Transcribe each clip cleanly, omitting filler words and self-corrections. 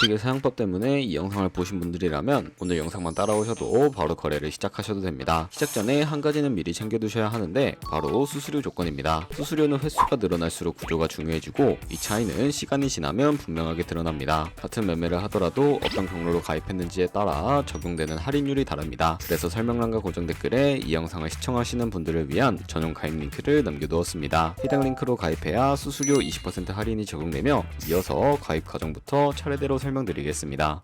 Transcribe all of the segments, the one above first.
비트겟 사용법 때문에 이 영상을 보신 분들이라면 오늘 영상만 따라오셔도 바로 거래를 시작하셔도 됩니다. 시작 전에 한 가지는 미리 챙겨두셔야 하는데 바로 수수료 조건입니다. 수수료는 횟수가 늘어날수록 구조가 중요해지고 이 차이는 시간이 지나면 분명하게 드러납니다. 같은 매매를 하더라도 어떤 경로로 가입했는지에 따라 적용되는 할인율이 다릅니다. 그래서 설명란과 고정 댓글에 이 영상을 시청하시는 분들을 위한 전용 가입 링크를 남겨두었습니다. 해당 링크로 가입해야 수수료 20% 할인이 적용되며 이어서 가입 과정부터 차례대로 설명드리겠습니다.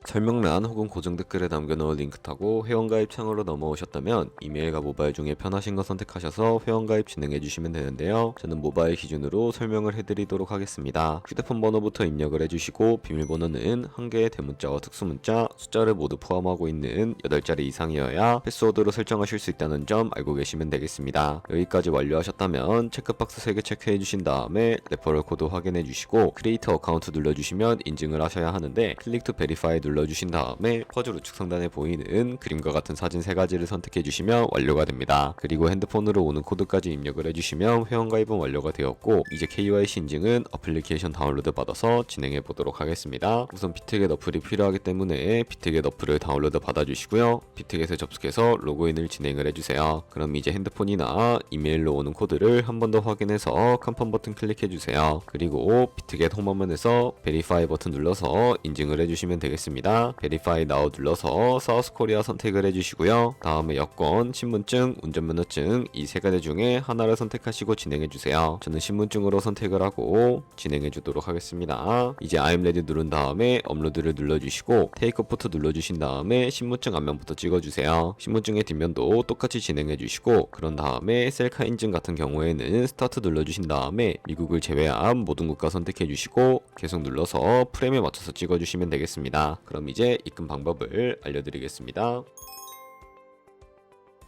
설명란 혹은 고정 댓글에 남겨놓은 링크 타고 회원가입 창으로 넘어오셨다면 이메일과 모바일 중에 편하신 거 선택하셔서 회원가입 진행해주시면 되는데요. 저는 모바일 기준으로 설명을 해드리도록 하겠습니다. 휴대폰 번호부터 입력을 해주시고 비밀번호는 한 개의 대문자와 특수문자, 숫자를 모두 포함하고 있는 8자리 이상이어야 패스워드로 설정하실 수 있다는 점 알고 계시면 되겠습니다. 여기까지 완료하셨다면 체크박스 3개 체크해주신 다음에 레퍼럴 코드 확인해주시고 크리에이터 어카운트 눌러주시면 인증을 하셔야 하는데 클릭 투 베리파이 눌러주신 다음에 퍼즐 우측 상단에 보이는 그림과 같은 사진 3가지를 선택해주시면 완료가 됩니다. 그리고 핸드폰으로 오는 코드까지 입력을 해주시면 회원가입은 완료가 되었고 이제 KYC 인증은 어플리케이션 다운로드 받아서 진행해 보도록 하겠습니다. 우선 비트겟 어플이 필요하기 때문에 비트겟 어플을 다운로드 받아주시고요. 비트겟에 접속해서 로그인을 진행을 해주세요. 그럼 이제 핸드폰이나 이메일로 오는 코드를 한 번 더 확인해서 컨펌 버튼 클릭해주세요. 그리고 비트겟 홈화면에서 베리파이 버튼 눌러서 인증을 해주시면 되겠습니다. 베리파이 나우 눌러서 사우스 코리아 선택을 해주시고요. 다음에 여권, 신분증, 운전면허증 이 3가지 중에 하나를 선택하시고 진행해주세요. 저는 신분증으로 선택을 하고 진행해주도록 하겠습니다. 이제 I'm ready 누른 다음에 업로드를 눌러주시고 테이크 포토 눌러주신 다음에 신분증 앞면부터 찍어주세요. 신분증의 뒷면도 똑같이 진행해주시고 그런 다음에 셀카 인증 같은 경우에는 스타트 눌러주신 다음에 미국을 제외한 모든 국가 선택해주시고 계속 눌러서 프레임에 맞춰서 찍어주시면 되겠습니다. 그럼 이제 입금 방법을 알려드리겠습니다.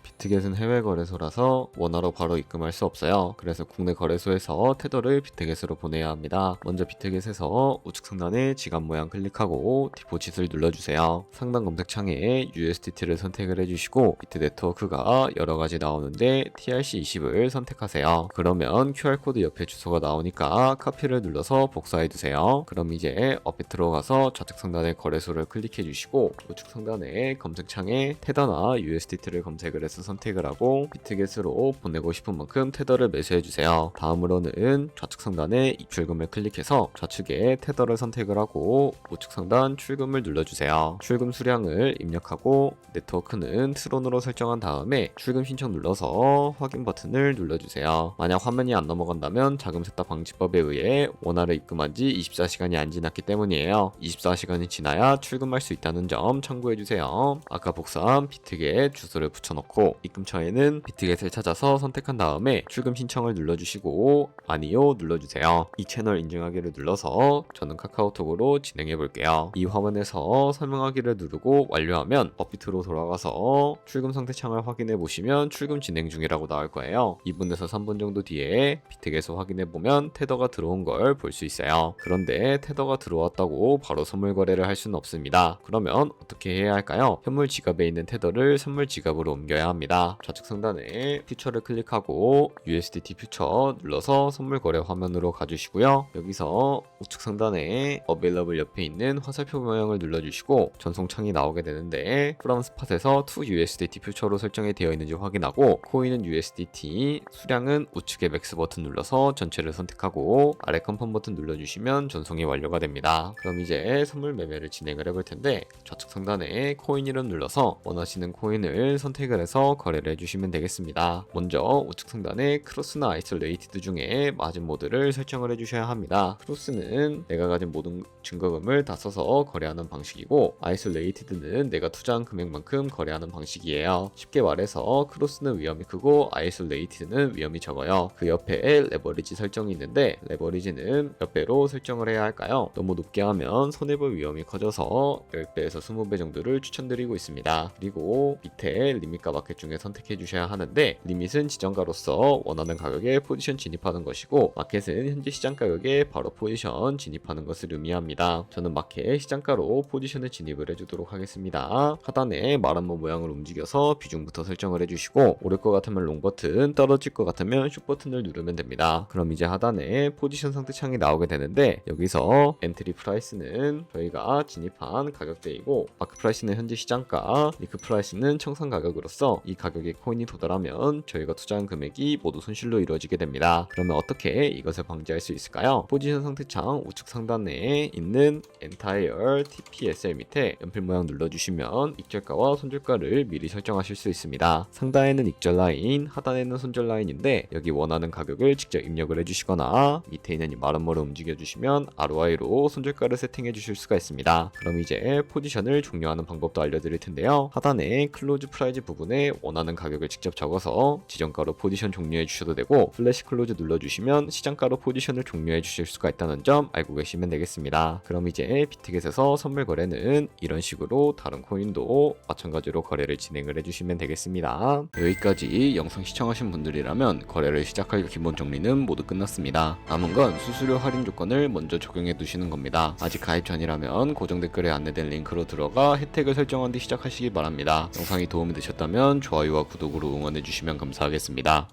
비트겟은 해외 거래소라서 원화로 바로 입금할 수 없어요. 그래서 국내 거래소에서 테더를 비트겟으로 보내야 합니다. 먼저 비트겟에서 우측 상단에 지갑 모양 클릭하고 디포짓을 눌러주세요. 상단 검색창에 USDT를 선택을 해주시고 비트 네트워크가 여러가지 나오는데 TRC20을 선택하세요. 그러면 QR코드 옆에 주소가 나오니까 카피를 눌러서 복사해두세요. 그럼 이제 업에 들어가서 좌측 상단에 거래소를 클릭해주시고 우측 상단에 검색창에 테더나 USDT를 검색을 해서 선택을 하고 비트겟으로 보내고 싶은 만큼 테더를 매수해주세요. 다음으로는 좌측 상단에 입출금을 클릭해서 좌측에 테더를 선택을 하고 우측 상단 출금을 눌러주세요. 출금 수량을 입력하고 네트워크는 트론으로 설정한 다음에 출금 신청 눌러서 확인 버튼을 눌러주세요. 만약 화면이 안 넘어간다면 자금 세탁 방지법에 의해 원화를 입금한 지 24시간이 안 지났기 때문이에요. 24시간이 지나야 출금할 수 있다는 점 참고해주세요. 아까 복사한 비트겟 주소를 붙여넣고 입금처에는 비트겟을 찾아서 선택한 다음에 출금 신청을 눌러주시고 아니요 눌러주세요. 이 채널 인증하기를 눌러서 저는 카카오톡으로 진행해 볼게요. 이 화면에서 설명하기를 누르고 완료하면 업비트로 돌아가서 출금 상태 창을 확인해 보시면 출금 진행 중이라고 나올 거예요. 2분에서 3분 정도 뒤에 비트겟을 확인해 보면 테더가 들어온 걸 볼 수 있어요. 그런데 테더가 들어왔다고 바로 선물 거래를 할 수는 없습니다. 그러면 어떻게 해야 할까요? 현물 지갑에 있는 테더를 선물 지갑으로 옮겨야 합니다. 좌측 상단에 퓨처를 클릭하고 USDT 퓨처 눌러서 선물 거래 화면으로 가주시고요. 여기서 우측 상단에 Available 옆에 있는 화살표 모양을 눌러주시고 전송창이 나오게 되는데 From Spot에서 to USDT 퓨처로 설정이 되어 있는지 확인하고 코인은 USDT, 수량은 우측의 맥스 버튼 눌러서 전체를 선택하고 아래 컨펌 버튼 눌러주시면 전송이 완료가 됩니다. 그럼 이제 선물 매매를 진행을 해볼 텐데 좌측 상단에 코인 이름 눌러서 원하시는 코인을 선택을 해서 거래를 해주시면 되겠습니다. 먼저 우측 상단에 크로스나 아이솔레이티드 중에 마진 모드를 설정을 해주셔야 합니다. 크로스는 내가 가진 모든 증거금을 다 써서 거래하는 방식이고 아이솔레이티드는 내가 투자한 금액만큼 거래하는 방식이에요. 쉽게 말해서 크로스는 위험이 크고 아이솔레이티드는 위험이 적어요. 그 옆에 레버리지 설정이 있는데 레버리지는 몇 배로 설정을 해야 할까요? 너무 높게 하면 손해볼 위험이 커져서 10배에서 20배 정도를 추천드리고 있습니다. 그리고 밑에 리밋과 마켓 중에 중에 선택해 주셔야 하는데, 리밋은 지정가로서 원하는 가격에 포지션 진입하는 것이고, 마켓은 현재 시장 가격에 바로 포지션 진입하는 것을 의미합니다. 저는 마켓 시장가로 포지션을 진입을 해주도록 하겠습니다. 하단에 말한모 모양을 움직여서 비중부터 설정을 해주시고, 오를 것 같으면 롱 버튼, 떨어질 것 같으면 숏 버튼을 누르면 됩니다. 그럼 이제 하단에 포지션 상태창이 나오게 되는데, 여기서 엔트리 프라이스는 저희가 진입한 가격대이고, 마크 프라이스는 현재 시장가, 리크 프라이스는 청산 가격으로서 이 가격에 코인이 도달하면 저희가 투자한 금액이 모두 손실로 이루어지게 됩니다. 그러면 어떻게 이것을 방지할 수 있을까요? 포지션 상태창 우측 상단에 있는 Entire TPSL 밑에 연필 모양 눌러주시면 익절가와 손절가를 미리 설정하실 수 있습니다. 상단에는 익절 라인, 하단에는 손절 라인인데, 여기 원하는 가격을 직접 입력을 해주시거나 밑에 있는 이 마름모를 움직여주시면 ROI로 손절가를 세팅해 주실 수가 있습니다. 그럼 이제 포지션을 종료하는 방법도 알려드릴 텐데요. 하단에 클로즈 프라이즈 부분에 원하는 가격을 직접 적어서 지정가로 포지션 종료해 주셔도 되고, 플래시 클로즈 눌러주시면 시장가로 포지션을 종료해 주실 수가 있다는 점 알고 계시면 되겠습니다. 그럼 이제 비트겟에서 선물 거래는 이런 식으로 다른 코인도 마찬가지로 거래를 진행을 해주시면 되겠습니다. 여기까지 영상 시청하신 분들이라면 거래를 시작할 기본 정리는 모두 끝났습니다. 남은 건 수수료 할인 조건을 먼저 적용해 두시는 겁니다. 아직 가입 전이라면 고정 댓글에 안내된 링크로 들어가 혜택을 설정한 뒤 시작하시기 바랍니다. 영상이 도움이 되셨다면 좋아요와 구독으로 응원해 주시면 감사하겠습니다.